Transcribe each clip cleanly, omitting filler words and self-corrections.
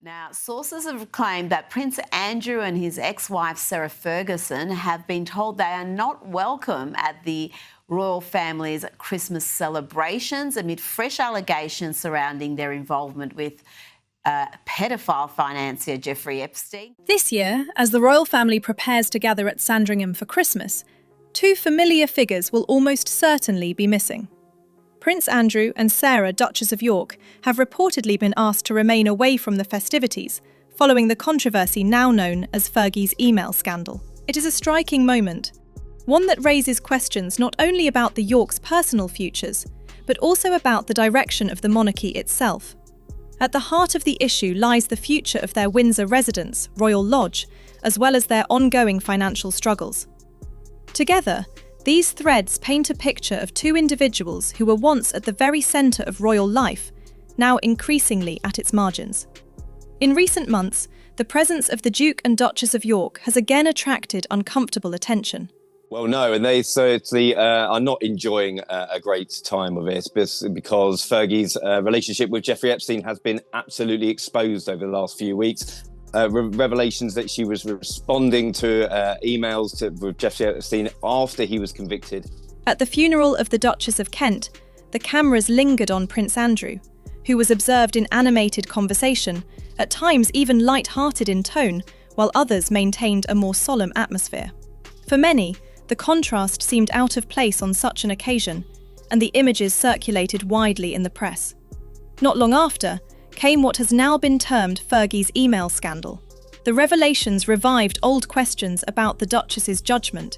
Now, sources have claimed that Prince Andrew and his ex-wife Sarah Ferguson have been told they are not welcome at the royal family's Christmas celebrations amid fresh allegations surrounding their involvement with pedophile financier Jeffrey Epstein. This year, as the royal family prepares to gather at Sandringham for Christmas, two familiar figures will almost certainly be missing. Prince Andrew and Sarah, Duchess of York, have reportedly been asked to remain away from the festivities, following the controversy now known as Fergie's email scandal. It is a striking moment, one that raises questions not only about the Yorks' personal futures, but also about the direction of the monarchy itself. At the heart of the issue lies the future of their Windsor residence, Royal Lodge, as well as their ongoing financial struggles. Together, these threads paint a picture of two individuals who were once at the very centre of royal life, now increasingly at its margins. In recent months, the presence of the Duke and Duchess of York has again attracted uncomfortable attention. Well, no, and they certainly are not enjoying a great time of it because Fergie's relationship with Jeffrey Epstein has been absolutely exposed over the last few weeks. Revelations that she was responding to emails with Jeffrey Epstein after he was convicted. At the funeral of the Duchess of Kent, the cameras lingered on Prince Andrew, who was observed in animated conversation, at times even light-hearted in tone, while others maintained a more solemn atmosphere. For many, the contrast seemed out of place on such an occasion, and the images circulated widely in the press. Not long after, came what has now been termed Fergie's email scandal. The revelations revived old questions about the Duchess's judgment,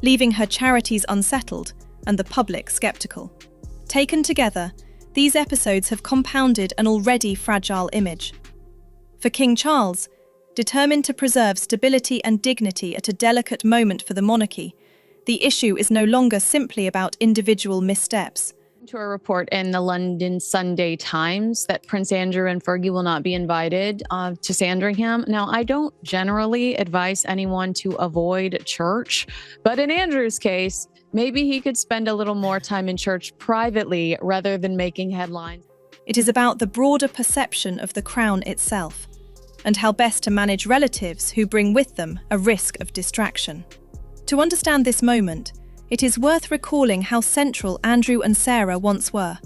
leaving her charities unsettled and the public sceptical. Taken together, these episodes have compounded an already fragile image. For King Charles, determined to preserve stability and dignity at a delicate moment for the monarchy, the issue is no longer simply about individual missteps. To a report in the London Sunday Times that Prince Andrew and Fergie will not be invited to Sandringham. Now, I don't generally advise anyone to avoid church, but in Andrew's case, maybe he could spend a little more time in church privately rather than making headlines. It is about the broader perception of the crown itself, and how best to manage relatives who bring with them a risk of distraction. To understand this moment, it is worth recalling how central Andrew and Sarah once were.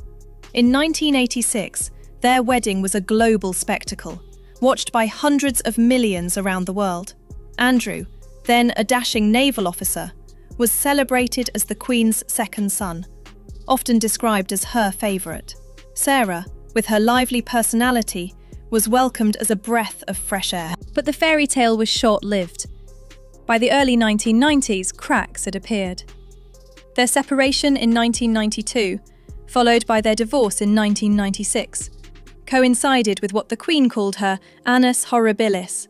In 1986, their wedding was a global spectacle, watched by hundreds of millions around the world. Andrew, then a dashing naval officer, was celebrated as the Queen's second son, often described as her favourite. Sarah, with her lively personality, was welcomed as a breath of fresh air. But the fairy tale was short-lived. By the early 1990s, cracks had appeared. Their separation in 1992, followed by their divorce in 1996, coincided with what the Queen called her annus horribilis,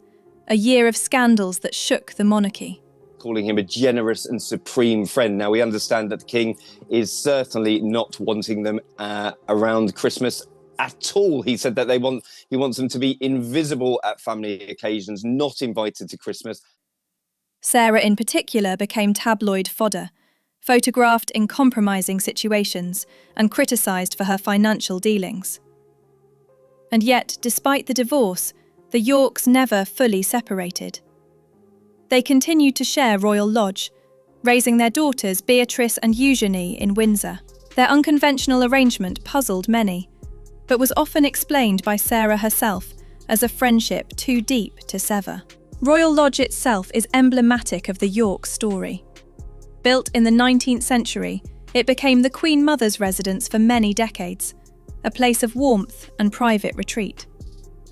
a year of scandals that shook the monarchy. Calling him a generous and supreme friend. Now, we understand that the King is certainly not wanting them around Christmas at all. He said that he wants them to be invisible at family occasions, not invited to Christmas. Sarah in particular became tabloid fodder, photographed in compromising situations and criticised for her financial dealings. And yet, despite the divorce, the Yorks never fully separated. They continued to share Royal Lodge, raising their daughters Beatrice and Eugenie in Windsor. Their unconventional arrangement puzzled many, but was often explained by Sarah herself as a friendship too deep to sever. Royal Lodge itself is emblematic of the York story. Built in the 19th century, it became the Queen Mother's residence for many decades, a place of warmth and private retreat.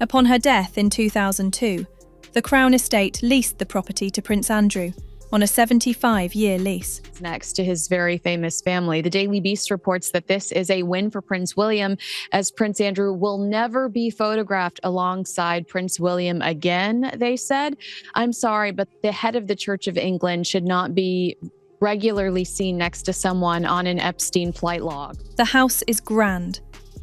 Upon her death in 2002, the Crown Estate leased the property to Prince Andrew on a 75-year lease. Next to his very famous family, the Daily Beast reports that this is a win for Prince William, as Prince Andrew will never be photographed alongside Prince William again, they said. I'm sorry, but the head of the Church of England should not be regularly seen next to someone on an Epstein flight log. The house is grand.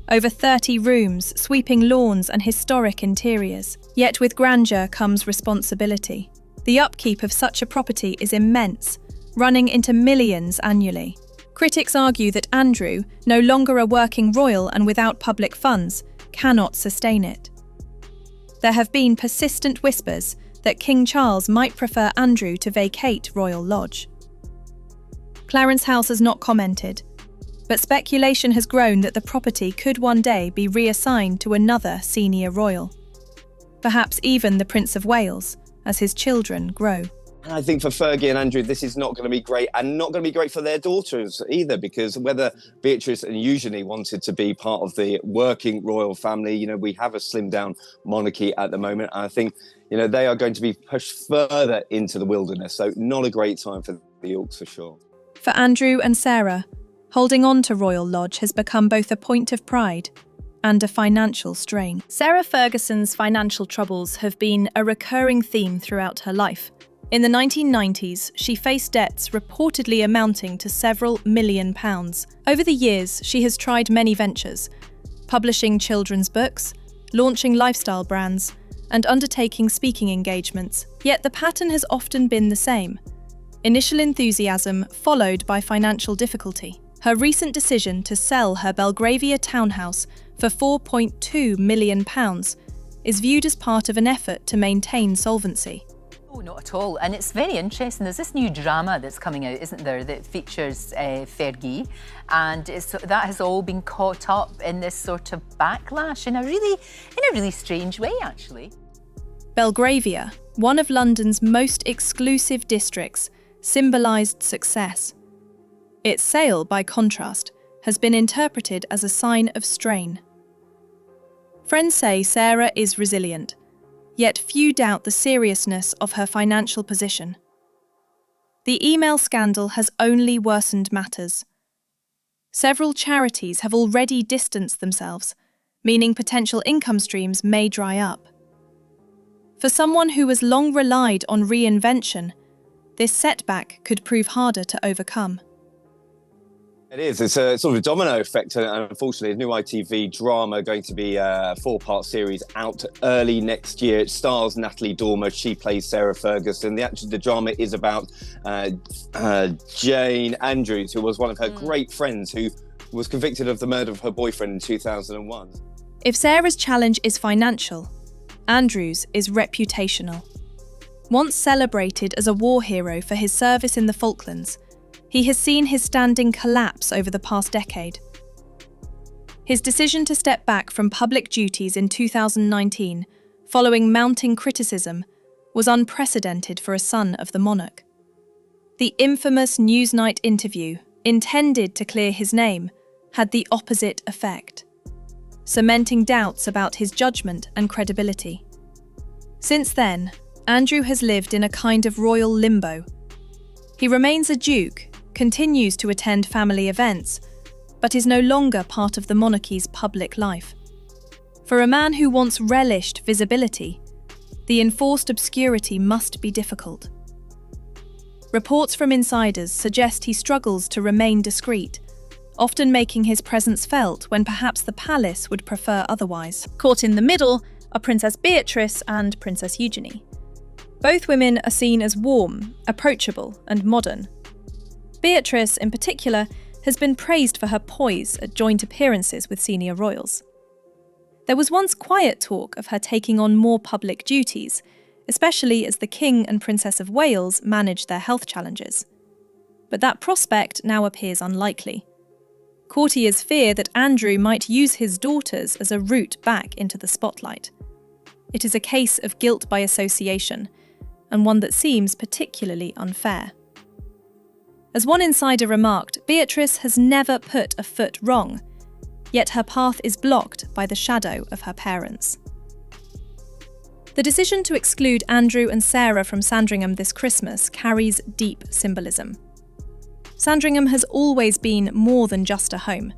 Over 30 rooms, sweeping lawns and historic interiors. Yet with grandeur comes responsibility. The upkeep of such a property is immense, running into millions annually. Critics argue that Andrew, no longer a working royal and without public funds, cannot sustain it. There have been persistent whispers that King Charles might prefer Andrew to vacate Royal Lodge. Clarence House has not commented, but speculation has grown that the property could one day be reassigned to another senior royal. Perhaps even the Prince of Wales, as his children grow. And I think for Fergie and Andrew, this is not going to be great, and not going to be great for their daughters either, because whether Beatrice and Eugenie wanted to be part of the working royal family, we have a slimmed down monarchy at the moment. And I think, they are going to be pushed further into the wilderness. So not a great time for the Yorks for sure. For Andrew and Sarah, holding on to Royal Lodge has become both a point of pride and a financial strain. Sarah Ferguson's financial troubles have been a recurring theme throughout her life. In the 1990s, she faced debts reportedly amounting to several £million. Over the years, she has tried many ventures, publishing children's books, launching lifestyle brands, and undertaking speaking engagements. Yet the pattern has often been the same. Initial enthusiasm followed by financial difficulty. Her recent decision to sell her Belgravia townhouse for £4.2 million is viewed as part of an effort to maintain solvency. Oh, not at all. And it's very interesting. There's this new drama that's coming out, isn't there, that features Fergie. And that has all been caught up in this sort of backlash in a really strange way, actually. Belgravia, one of London's most exclusive districts, symbolised success. Its sale, by contrast, has been interpreted as a sign of strain. Friends say Sarah is resilient, yet few doubt the seriousness of her financial position. The email scandal has only worsened matters. Several charities have already distanced themselves, meaning potential income streams may dry up. For someone who has long relied on reinvention, this setback could prove harder to overcome. It is. It's a sort of a domino effect, and unfortunately, a new ITV drama going to be a 4-part series out early next year. It stars Natalie Dormer. She plays Sarah Ferguson. The drama is about Jane Andrews, who was one of her great friends who was convicted of the murder of her boyfriend in 2001. If Sarah's challenge is financial, Andrews is reputational. Once celebrated as a war hero for his service in the Falklands, he has seen his standing collapse over the past decade. His decision to step back from public duties in 2019, following mounting criticism, was unprecedented for a son of the monarch. The infamous Newsnight interview, intended to clear his name, had the opposite effect, cementing doubts about his judgment and credibility. Since then, Andrew has lived in a kind of royal limbo. He remains a duke, continues to attend family events, but is no longer part of the monarchy's public life. For a man who once relished visibility, the enforced obscurity must be difficult. Reports from insiders suggest he struggles to remain discreet, often making his presence felt when perhaps the palace would prefer otherwise. Caught in the middle are Princess Beatrice and Princess Eugenie. Both women are seen as warm, approachable, and modern. Beatrice, in particular, has been praised for her poise at joint appearances with senior royals. There was once quiet talk of her taking on more public duties, especially as the King and Princess of Wales managed their health challenges. But that prospect now appears unlikely. Courtiers fear that Andrew might use his daughters as a route back into the spotlight. It is a case of guilt by association, and one that seems particularly unfair. As one insider remarked, Beatrice has never put a foot wrong, yet her path is blocked by the shadow of her parents. The decision to exclude Andrew and Sarah from Sandringham this Christmas carries deep symbolism. Sandringham has always been more than just a home.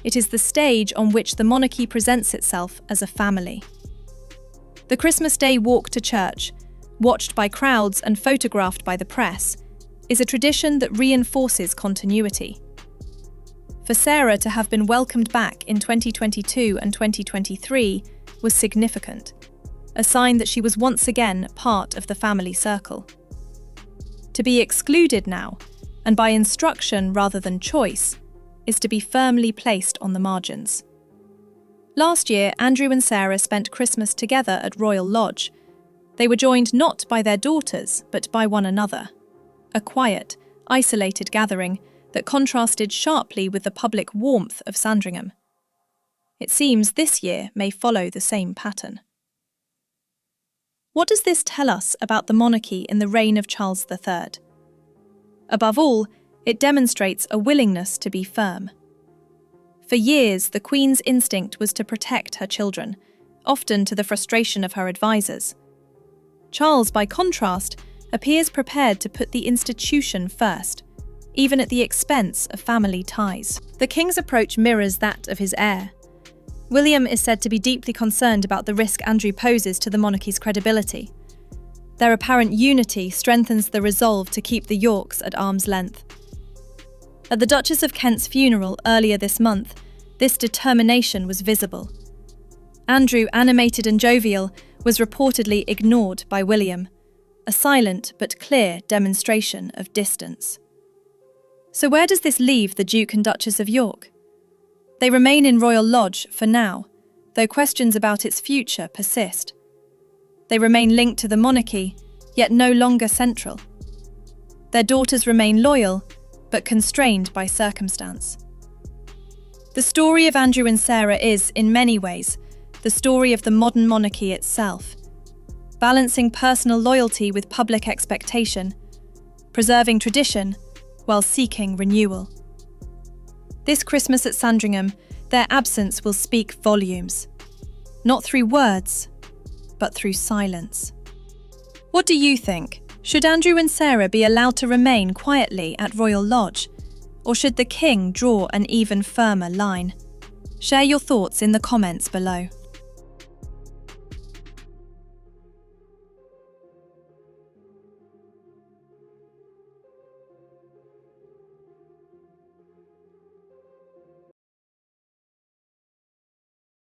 It is the stage on which the monarchy presents itself as a family. The Christmas Day walk to church, watched by crowds and photographed by the press, is a tradition that reinforces continuity. For Sarah to have been welcomed back in 2022 and 2023 was significant, a sign that she was once again part of the family circle. To be excluded now, and by instruction rather than choice, is to be firmly placed on the margins. Last year, Andrew and Sarah spent Christmas together at Royal Lodge. They were joined not by their daughters, but by one another. A quiet, isolated gathering that contrasted sharply with the public warmth of Sandringham. It seems this year may follow the same pattern. What does this tell us about the monarchy in the reign of Charles III? Above all, it demonstrates a willingness to be firm. For years, the Queen's instinct was to protect her children, often to the frustration of her advisors. Charles, by contrast, appears prepared to put the institution first, even at the expense of family ties. The King's approach mirrors that of his heir. William is said to be deeply concerned about the risk Andrew poses to the monarchy's credibility. Their apparent unity strengthens the resolve to keep the Yorks at arm's length. At the Duchess of Kent's funeral earlier this month, this determination was visible. Andrew, animated and jovial, was reportedly ignored by William, a silent but clear demonstration of distance. So where does this leave the Duke and Duchess of York? They remain in Royal Lodge for now, though questions about its future persist. They remain linked to the monarchy, yet no longer central. Their daughters remain loyal, but constrained by circumstance. The story of Andrew and Sarah is, in many ways, the story of the modern monarchy itself, balancing personal loyalty with public expectation, preserving tradition while seeking renewal. This Christmas at Sandringham, their absence will speak volumes, not through words, but through silence. What do you think? Should Andrew and Sarah be allowed to remain quietly at Royal Lodge, or should the King draw an even firmer line? Share your thoughts in the comments below.